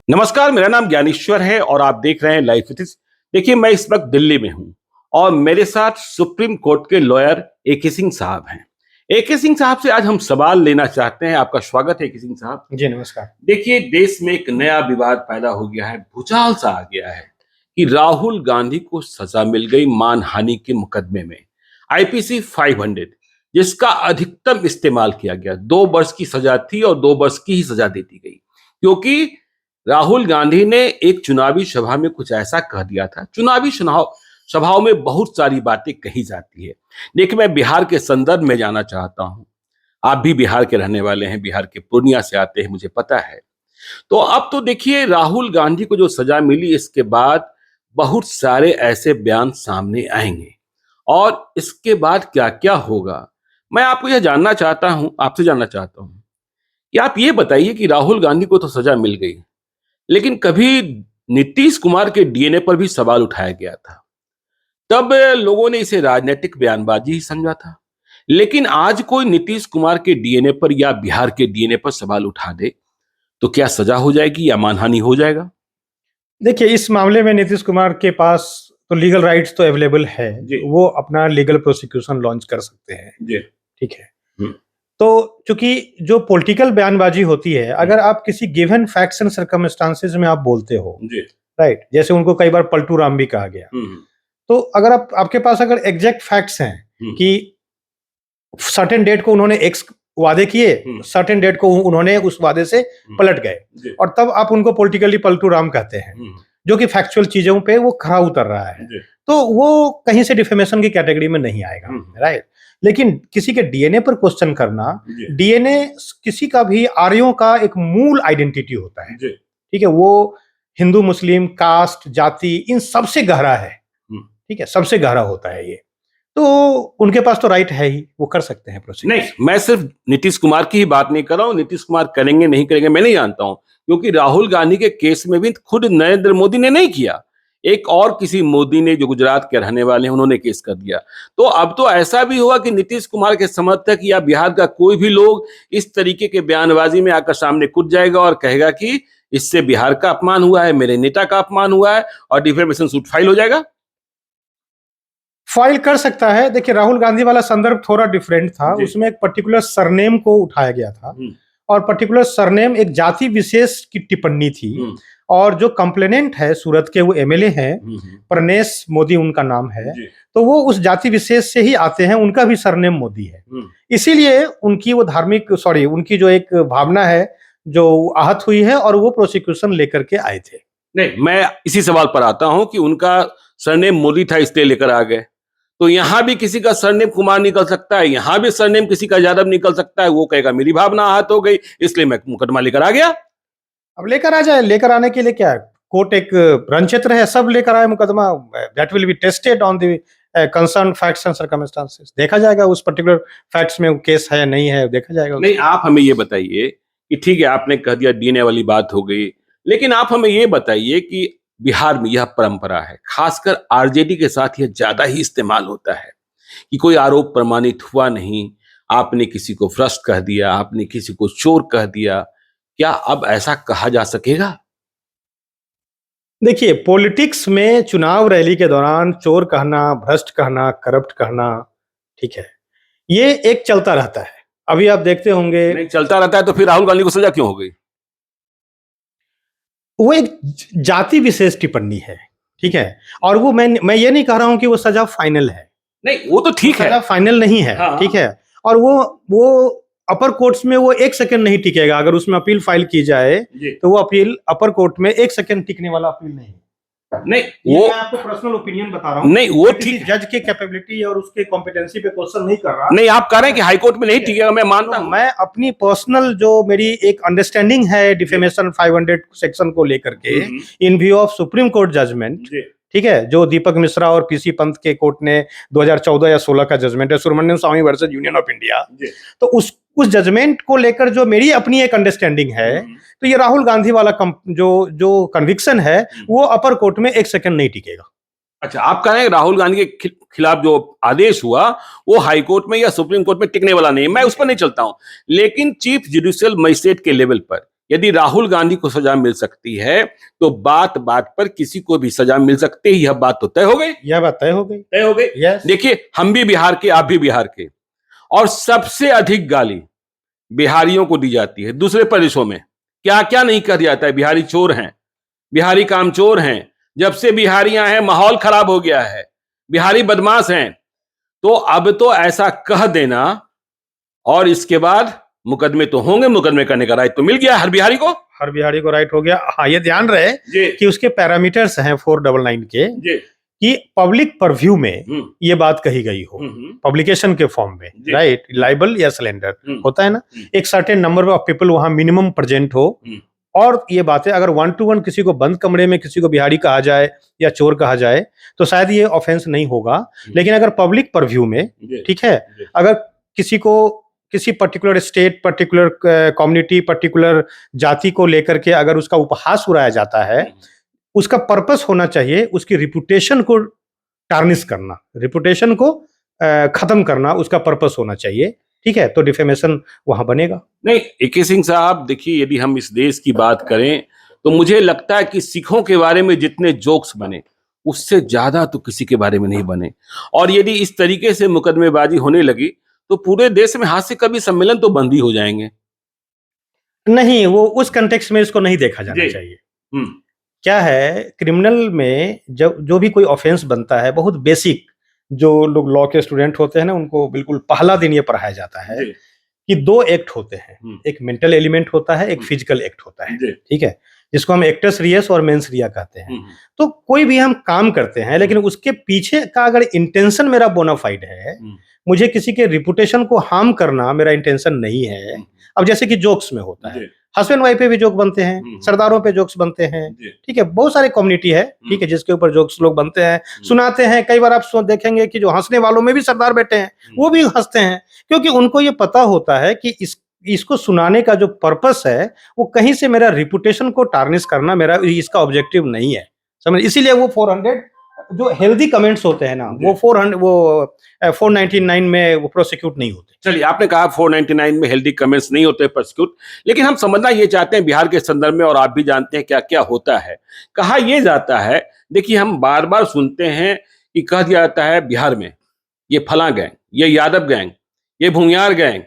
नमस्कार, मेरा नाम ज्ञानेश्वर है और आप देख रहे हैं लाइफ विथिस। देखिए, मैं इस वक्त दिल्ली में हूं और मेरे साथ सुप्रीम कोर्ट के लॉयर एके सिंह साहब हैं। एके सिंह साहब से आज हम सवाल लेना चाहते हैं। आपका स्वागत है एके सिंह साहब। जी नमस्कार। देखिए, देश में एक नया विवाद पैदा हो गया है, भूचाल सा आ गया है कि राहुल गांधी को सजा मिल गई मानहानि के मुकदमे में, आईपीसी 500, जिसका अधिकतम इस्तेमाल किया गया। 2 वर्ष की सजा थी और 2 वर्ष की ही सजा दे दी गई, क्योंकि राहुल गांधी ने एक चुनावी सभा में कुछ ऐसा कह दिया था। चुनावी सभाओं में बहुत सारी बातें कही जाती है। देखिए, मैं बिहार के संदर्भ में जाना चाहता हूं। आप भी बिहार के रहने वाले हैं, बिहार के पूर्णिया से आते हैं, मुझे पता है। तो अब तो देखिए, राहुल गांधी को जो सजा मिली, इसके बाद बहुत सारे ऐसे बयान सामने आएंगे और इसके बाद क्या क्या होगा, मैं आपको यह जानना चाहता हूं, आपसे जानना चाहता हूं कि आप ये बताइए कि राहुल गांधी को तो सजा मिल गई, लेकिन कभी नीतीश कुमार के डीएनए पर भी सवाल उठाया गया था। तब लोगों ने इसे राजनीतिक बयानबाजी ही समझा था। लेकिन आज कोई नीतीश कुमार के डीएनए पर या बिहार के डीएनए पर सवाल उठा दे तो क्या सजा हो जाएगी या मानहानि हो जाएगा? देखिए, इस मामले में नीतीश कुमार के पास तो लीगल राइट्स तो अवेलेबल है। वो अपना लीगल प्रोसिक्यूशन लॉन्च कर सकते हैं। जी। ठीक है। तो चूंकि जो पॉलिटिकल बयानबाजी होती है, अगर आप किसी गिवन फैक्ट्स एंड सर्कमस्टांसेस में आप बोलते हो, जी। राइट, जैसे उनको कई बार पलटू राम भी कहा गया, तो अगर आपके पास अगर एग्जैक्ट फैक्ट्स हैं कि सर्टेन डेट को उन्होंने एक्स वादे किए, सर्टेन डेट को उन्होंने उस वादे से पलट गए, और तब आप उनको पॉलिटिकली पलटू राम कहते हैं, जो कि फैक्चुअल चीजों पे वो खरा उतर रहा है, तो वो कहीं से डिफेमेशन की कैटेगरी में नहीं आएगा, राइट। लेकिन किसी के डीएनए पर क्वेश्चन करना, डीएनए किसी का भी आर्यों का एक मूल आइडेंटिटी होता है, ठीक है। वो हिंदू, मुस्लिम, कास्ट, जाति, इन सबसे गहरा है, ठीक है, सबसे गहरा होता है ये। तो उनके पास तो राइट है ही, वो कर सकते हैं प्रोसीड। नहीं, मैं सिर्फ नीतीश कुमार की ही बात नहीं कर रहा हूं। नीतीश कुमार करेंगे नहीं करेंगे मैं नहीं जानता हूं, क्योंकि राहुल गांधी के केस में भी खुद नरेंद्र मोदी ने नहीं किया, एक और किसी मोदी ने जो गुजरात के रहने वाले हैं उन्होंने केस कर दिया। तो अब तो ऐसा भी हुआ कि नीतीश कुमार के समर्थक या बिहार का कोई भी लोग इस तरीके के बयानबाजी में आकर सामने कूद जाएगा और कहेगा कि इससे बिहार का अपमान हुआ है, मेरे नेता का अपमान हुआ है, और डिफेमेशन सूट फाइल हो जाएगा। फाइल कर सकता है। देखिए, राहुल गांधी वाला संदर्भ थोड़ा डिफरेंट था। उसमें एक पर्टिकुलर सरनेम को उठाया गया था, और पर्टिकुलर सरनेम एक जाति विशेष की टिप्पणी थी। और जो कंप्लेनेंट है सूरत के, वो एमएलए हैं, प्रनेश मोदी उनका नाम है, तो वो उस जाति विशेष से ही आते हैं, उनका भी सरनेम मोदी है। इसीलिए उनकी वो उनकी जो एक भावना है जो आहत हुई है, और वो प्रोसिक्यूशन लेकर के आए थे। नहीं, मैं इसी सवाल पर आता हूं कि उनका सरनेम मोदी था इसलिए लेकर आ गए, तो यहां भी किसी का सरनेम कुमार निकल सकता है, यहां भी सरनेम किसी का यादव निकल सकता है। वो कहेगा मेरी भावना आहत हो गई इसलिए मैं मुकदमा लेकर आ गया। अब लेकर आ जाए, लेकर आने के लिए क्या है, कोर्ट एक रण क्षेत्र है, सब लेकर आए मुकदमा, that will be tested on the concern facts and circumstances. देखा जाएगा उस पर्टिकुलर फैक्ट्स में केस है नहीं है, देखा जाएगा। नहीं, आप हमें ये बताइए कि ठीक है, आपने कह दिया डीएनए वाली बात हो गई, लेकिन आप हमें ये बताइए कि बिहार में यह परंपरा है, खासकर आरजेडी के साथ यह ज्यादा ही इस्तेमाल होता है कि कोई आरोप प्रमाणित हुआ नहीं, आपने किसी को भ्रष्ट कह दिया, आपने किसी को चोर कह दिया, क्या अब ऐसा कहा जा सकेगा? देखिए, पॉलिटिक्स में चुनाव रैली के दौरान चोर कहना, भ्रष्ट कहना, करप्ट कहना, ठीक है, ये एक चलता रहता है। अभी आप देखते होंगे। नहीं चलता रहता है तो फिर राहुल गांधी को सजा क्यों हो गई? वो एक जाति विशेष टिप्पणी है, ठीक है, और वो मैं ये नहीं कह रहा हूं कि वो सजा फाइनल है। नहीं, वो तो ठीक है, सजा फाइनल नहीं है। हाँ। ठीक है, और वो अपर कोर्ट्स में वो 1 सेकंड नहीं टिकेगा। अगर उसमें अपील फाइल की जाए तो वो अपील अपर कोर्ट में 1 सेकंड टिकने वाला अपील नहीं। नहीं, वो मैं आपको पर्सनल ओपिनियन बता रहा हूं। नहीं, वो ठीक, जज के कैपेबिलिटी और उसके कॉम्पिटेंसी पे क्वेश्चन नहीं कर रहा। नहीं, आप कह रहे हैं कि हाई कोर्ट में नहीं टिकेगा, मैं मानता हूं। मैं अपनी पर्सनल जो मेरी एक अंडरस्टैंडिंग है डिफेमेशन 500 सेक्शन को लेकर के, in view of Supreme Court judgment, ठीक है, जो दीपक मिश्रा और पीसी पंत के कोर्ट ने 2014 या 16 का जजमेंट है, सुब्रमण्यम स्वामी वर्सेस यूनियन ऑफ इंडिया, तो उस जजमेंट को लेकर जो मेरी अपनी एक अंडरस्टैंडिंग है, तो ये राहुल गांधी वाला जो कन्विक्शन है, वो अपर कोर्ट में 1 सेकंड नहीं टिकेगा। अच्छा, आप कह रहे हैं राहुल गांधी के खिलाफ जो आदेश हुआ वो हाई कोर्ट में या सुप्रीम कोर्ट में टिकने वाला नहीं, मैं उस पर नहीं चलता हूं। लेकिन चीफ जुडिशियल मजिस्ट्रेट के लेवल पर यदि राहुल गांधी को सजा मिल सकती है तो बात बात पर किसी को भी सजा मिल सकती है, यह बात तो तय हो गई। यह बात तय हो गई, तय हो गई। यस। देखिए, हम भी बिहार के, आप भी बिहार के, और सबसे अधिक गाली बिहारियों को दी जाती है। दूसरे प्रदेशों में क्या क्या नहीं कर जाता है, बिहारी चोर हैं, बिहारी कामचोर हैं, जब से बिहारियां हैं माहौल खराब हो गया है, बिहारी बदमाश हैं। तो अब तो ऐसा कह देना और इसके बाद मुकदमे तो होंगे, मुकदमे करने का राइट तो मिल गया हर बिहारी को। हर बिहारी को राइट हो गया। हाँ, ये ध्यान रहे कि उसके पैरामीटर्स हैं 499 के, कि पब्लिक परव्यू में ये बात कही गई हो, पब्लिकेशन के फॉर्म में, राइट, लाइबल या सिलेंडर होता है ना, एक सर्टेन नंबर ऑफ पीपल वहां मिनिमम प्रेजेंट हो। और ये बातें अगर 1 to 1 किसी को बंद कमरे में किसी को बिहारी कहा जाए या चोर कहा जाए तो शायद ये ऑफेंस नहीं होगा। लेकिन अगर पब्लिक परव्यू में, ठीक है, अगर किसी को किसी particular state, particular community, particular जाति को लेकर के अगर उसका उपहास उड़ाया जाता है, उसका पर्पस होना चाहिए उसकी रिपुटेशन को टार्निश करना, रिपुटेशन को खत्म करना, उसका पर्पस होना चाहिए, ठीक है, तो डिफेमेशन वहां बनेगा नहीं। AK सिंह साहब, देखिए, यदि हम इस देश की बात करें तो मुझे लगता है कि सिखों के बारे में जितने जोक्स बने उससे ज्यादा तो किसी के बारे में नहीं बने। और यदि इस तरीके से मुकदमेबाजी होने लगी तो पूरे देश में हास्य कवि सम्मेलन तो बंद ही हो जाएंगे। नहीं, वो उस कंटेक्स्ट में इसको नहीं देखा जाना चाहिए। क्या है, क्रिमिनल में जब जो भी कोई ऑफेंस बनता है, बहुत बेसिक, जो लोग लॉ के स्टूडेंट होते हैं ना, उनको बिल्कुल पहला दिन ये पढ़ाया जाता है कि 2 एक्ट होते हैं, एक मेंटल एलिमेंट होता है, एक फिजिकल एक्ट होता है, ठीक है, जिसको हम एक्टस रियस और मेंस रिया कहते हैं। तो कोई भी हम काम करते हैं लेकिन उसके पीछे का अगर इंटेंशन मेरा बोनाफाइड है, मुझे किसी के रिपुटेशन को हार्म करना मेरा इंटेंशन नहीं है। अब जैसे कि जोक्स में होता है, हस्बैंड वाइफ पे भी जोक बनते हैं, सरदारों पे जोक्स बनते हैं, ठीक है, बहुत सारे कम्युनिटी है, ठीक है, जिसके ऊपर जोक्स लोग बनते हैं, सुनाते हैं। कई बार आप देखेंगे कि जो हंसने वालों में भी सरदार बैठे हैं, वो भी हंसते हैं, क्योंकि उनको ये पता होता है कि इसको सुनाने का जो पर्पस है वो कहीं से मेरा रिपुटेशन को टार्निश करना मेरा इसका ऑब्जेक्टिव नहीं है, समझ। इसीलिए वो 400 जो हेल्दी कमेंट्स होते हैं ना, वो 499 में वो प्रोसिक्यूट नहीं होते। चलिए, आपने कहा 499 में हेल्दी कमेंट्स नहीं होते प्रोसिक्यूट, लेकिन हम समझना ये चाहते हैं बिहार के संदर्भ में, और आप भी जानते हैं क्या क्या होता है। कहा यह जाता है, देखिए, हम बार बार सुनते हैं कि कह दिया जाता है बिहार में ये फला गैंग, ये यादव गैंग, ये भूमियार गैंग,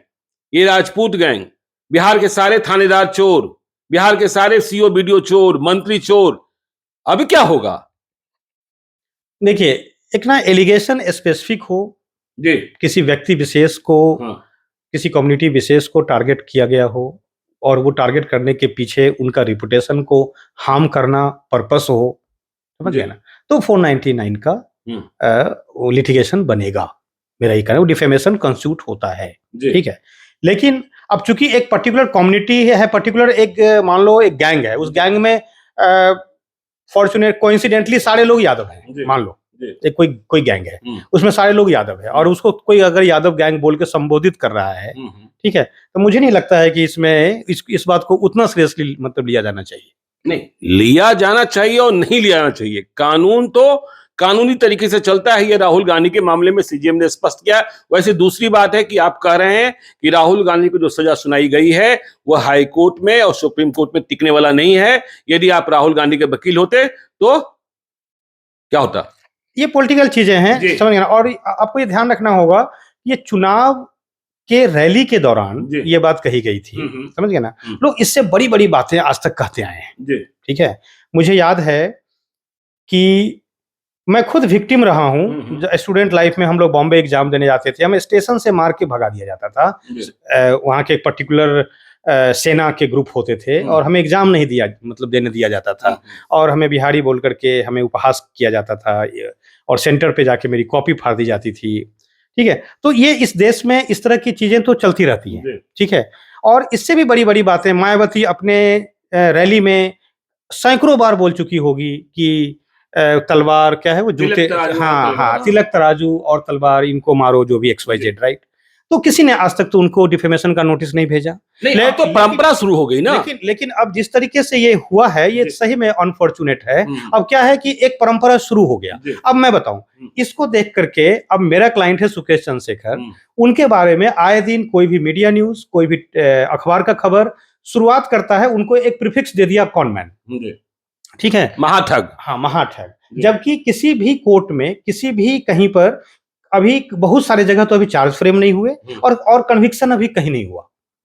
ये राजपूत गैंग, बिहार के सारे थानेदार चोर, बिहार के सारे CO BDO चोर, मंत्री चोर। अब क्या होगा? देखिए, एक ना एलिगेशन स्पेसिफिक हो जी, किसी व्यक्ति विशेष को, किसी कम्युनिटी विशेष को टारगेट किया गया हो और वो टारगेट करने के पीछे उनका रिपुटेशन को हार्म करना पर्पस हो, समझ गए ना, तो 499 का वो लिटिगेशन बनेगा। मेरा ये कहना है, वो डिफेमेशन कंस्टिट्यूट होता है, ठीक है। लेकिन अब चूंकि एक पर्टिकुलर कम्युनिटी है, पर्टिकुलर एक मान लो एक गैंग है, उस गैंग में फॉर्चुनेट कोइंसिडेंटली सारे लोग यादव हैं, मान लो एक कोई गैंग है, उसमें सारे लोग यादव है और उसको कोई अगर यादव गैंग बोल के संबोधित कर रहा है, ठीक है, तो मुझे नहीं लगता है कि इसमें इस बात को उतना सीरियसली मतलब लिया जाना चाहिए। नहीं लिया जाना चाहिए और नहीं लिया जाना चाहिए, कानून तो कानूनी तरीके से चलता है। ये राहुल गांधी के मामले में CJM ने स्पष्ट किया। वैसे दूसरी बात है कि आप कह रहे हैं कि राहुल गांधी को जो सजा सुनाई गई है वह हाई कोर्ट में और सुप्रीम कोर्ट में टिकने वाला नहीं है। यदि आप राहुल गांधी के वकील होते तो क्या होता? ये पॉलिटिकल चीजें हैं, समझ गए ना। और आपको ये ध्यान रखना होगा, ये चुनाव के रैली के दौरान ये बात कही गई थी, समझ गए ना। लोग इससे बड़ी बड़ी बातें आज तक कहते आए हैं, ठीक है। मुझे याद है कि मैं खुद विक्टिम रहा हूं। स्टूडेंट लाइफ में हम लोग बॉम्बे एग्जाम देने जाते थे, हमें स्टेशन से मार के भगा दिया जाता था। वहां के एक पर्टिकुलर सेना के ग्रुप होते थे और हमें एग्जाम नहीं दिया, मतलब देने दिया जाता था और हमें बिहारी बोल करके हमें उपहास किया जाता था और सेंटर पे जाके मेरी कॉपी फाड़ दी जाती थी, ठीक है। तो ये इस देश में इस तरह की चीजें तो चलती रहती हैं, ठीक है। और इससे भी बड़ी बड़ी बातें मायावती अपने रैली में सैकड़ों बार बोल चुकी होगी कि तलवार क्या है वो जूते, हाँ, तिलक तराजू और तलवार इनको मारो, जो भी XYZ, राइट। तो किसी ने आज तक तो उनको डिफेमेशन का नोटिस नहीं भेजा। नहीं, तो परंपरा शुरू हो गई ना। लेकिन अब जिस तरीके से ये हुआ है ये सही में अनफॉर्चुनेट है। अब क्या है कि एक परंपरा शुरू हो गया। अब मैं बताऊं, इसको देख करके अब मेरा क्लाइंट है सुकेश चंद्रशेखर, उनके बारे में आए दिन कोई भी मीडिया न्यूज, कोई भी अखबार का खबर शुरुआत करता है, उनको एक प्रीफिक्स दे दिया कॉनमैन, ठीक है, महाठग। हाँ, महाठग। जबकि किसी भी कोर्ट में, किसी भी कहीं पर अभी बहुत सारे जगह तो अभी चार्ज फ्रेम नहीं हुए और कन्विक्शन अभी कहीं नहीं हुआ,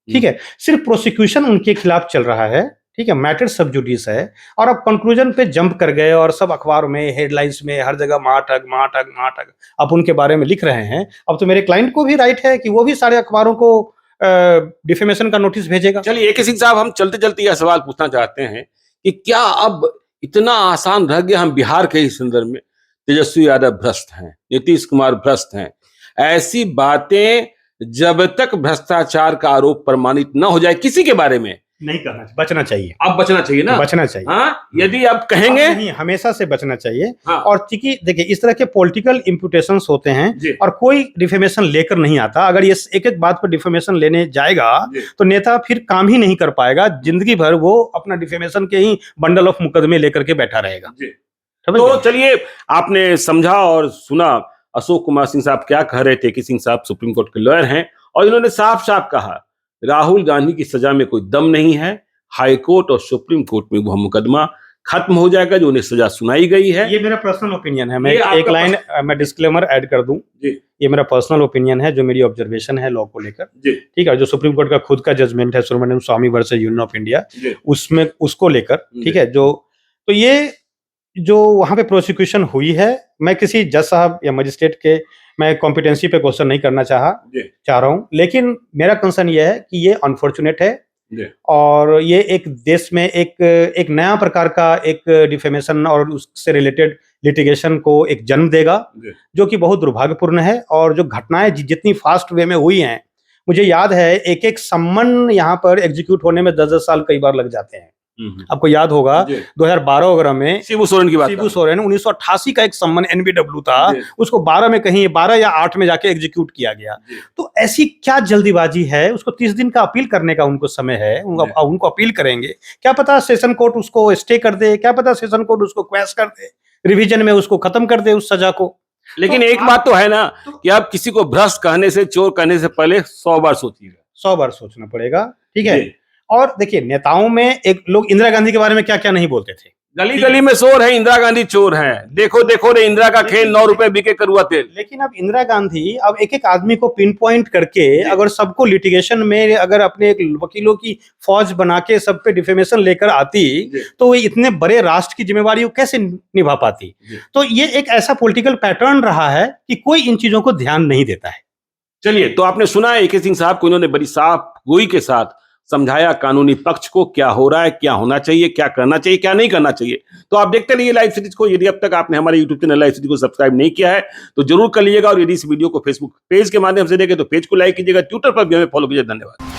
ठीक है, सिर्फ प्रोसिक्यूशन उनके खिलाफ चल रहा है, ठीक है, मैटर सब जुडिस है, और अब कंक्लूजन पे जंप कर गए और सब अखबार में, हेडलाइंस में, हर जगह महाठग महाठग महाठग अब उनके बारे में लिख रहे हैं। अब तो मेरे क्लाइंट को भी राइट है कि वो भी सारे अखबारों को डिफेमेशन का नोटिस भेजेगा। चलिए AK सिंह साहब, हम चलते चलते यह सवाल पूछना चाहते हैं कि क्या अब इतना आसान रह गया, हम बिहार के ही संदर्भ में तेजस्वी यादव भ्रष्ट हैं, नीतीश कुमार भ्रष्ट हैं, ऐसी बातें जब तक भ्रष्टाचार का आरोप प्रमाणित न हो जाए किसी के बारे में नहीं करना, बचना चाहिए। अब बचना चाहिए ना, बचना चाहिए। हाँ, यदि आप कहेंगे नहीं, हमेशा से बचना चाहिए। हाँ। और चूंकि देखिए इस तरह के पॉलिटिकल इम्पुटेशंस होते हैं और कोई डिफेमेशन लेकर नहीं आता। अगर ये एक एक बात पर डिफेमेशन लेने जाएगा तो नेता फिर काम ही नहीं कर पाएगा, जिंदगी भर वो अपना डिफेमेशन के ही बंडल ऑफ मुकदमे लेकर के बैठा रहेगा। तो चलिए, आपने समझा और सुना अशोक कुमार सिंह साहब क्या कह रहे थे कि सिंह साहब सुप्रीम कोर्ट के लॉयर हैं और इन्होंने साफ साफ कहा राहुल गांधी की सजा में कोई दम नहीं है, हाई कोर्ट और सुप्रीम कोर्ट में वो मुकदमा खत्म हो जाएगा जो उन्हें सज़ा सुनाई गई है। ये मेरा पर्सनल ओपिनियन है। मैं एक लाइन मैं डिस्क्लेमर ऐड कर दूं, ये मेरा पर्सनल ओपिनियन है जो मेरी ऑब्जर्वेशन है लॉ को लेकर, ठीक है। जो सुप्रीम कोर्ट का खुद का जजमेंट है सुब्रमण्यम स्वामी वर्सेस यूनियन ऑफ इंडिया, उसमें उसको लेकर, ठीक है, जो तो ये जो वहां पे प्रोसिक्यूशन हुई है, मैं किसी जज साहब या मजिस्ट्रेट के मैं कॉम्पिटेंसी पे क्वेश्चन नहीं करना चाह रहा हूं, लेकिन मेरा कंसर्न ये है कि ये अनफॉर्चुनेट है और ये एक देश में एक नया प्रकार का एक डिफेमेशन और उससे रिलेटेड लिटिगेशन को एक जन्म देगा जो कि बहुत दुर्भाग्यपूर्ण है। और जो घटनाएं जितनी फास्ट वे में हुई हैं, मुझे याद है एक एक सम्मन यहाँ पर एग्जीक्यूट होने में 10-10 साल कई बार लग जाते हैं। आपको याद होगा 2012 वगैरह में शिबू सोरेन की बात, शिबू सोरेन 1988 का एक सम्मन NBW था, उसको 12 में कहीं 12 या 8 में जाके एग्जीक्यूट किया गया। तो ऐसी क्या जल्दीबाजी है? उसको 30 दिन का अपील करने का उनको समय है, उनको अपील करेंगे, क्या पता सेशन कोर्ट उसको स्टे कर दे, क्या पता सेशन कोर्ट उसको क्वैश कर दे, रिवीजन में उसको खत्म कर दे उस सजा को। लेकिन एक बात तो है ना कि आप किसी को भ्रष्ट कहने से, चोर कहने से पहले 100 बार सोचिएगा, 100 बार सोचना पड़ेगा, ठीक है। और देखिए नेताओं में एक लोग इंदिरा गांधी के बारे में क्या क्या नहीं बोलते थे, गली गली में शोर है इंदिरा गांधी चोर है, देखो देखो रे इंदिरा का खेल, 9 रुपए बिके करुआ तेल। लेकिन अब इंदिरा गांधी अब एक एक आदमी को पिन पॉइंट करके अगर सबको लिटिगेशन में अगर अपने एक वकीलों की फौज बना के सब पे डिफेमेशन लेकर आती तो वो इतने बड़े राष्ट्र की जिम्मेवारी वो कैसे निभा पाती। तो ये एक ऐसा पॉलिटिकल पैटर्न रहा है कि कोई इन चीजों को ध्यान नहीं देता है। चलिए, तो आपने सुना AK सिंह साहब को, इन्होंने बड़ी साफ गोई के साथ समझाया कानूनी पक्ष को क्या हो रहा है, क्या होना चाहिए, क्या करना चाहिए, क्या नहीं करना चाहिए। तो आप देखते रहिए लाइव सीरीज को। यदि अब तक आपने हमारे YouTube चैनल लाइव सीरीज को सब्सक्राइब नहीं किया है तो जरूर कर लीजिएगा, और यदि इस वीडियो को Facebook पेज के माध्यम से देखें तो पेज को लाइक कीजिएगा, ट्विटर पर भी हमें फॉलो कीजिए। धन्यवाद।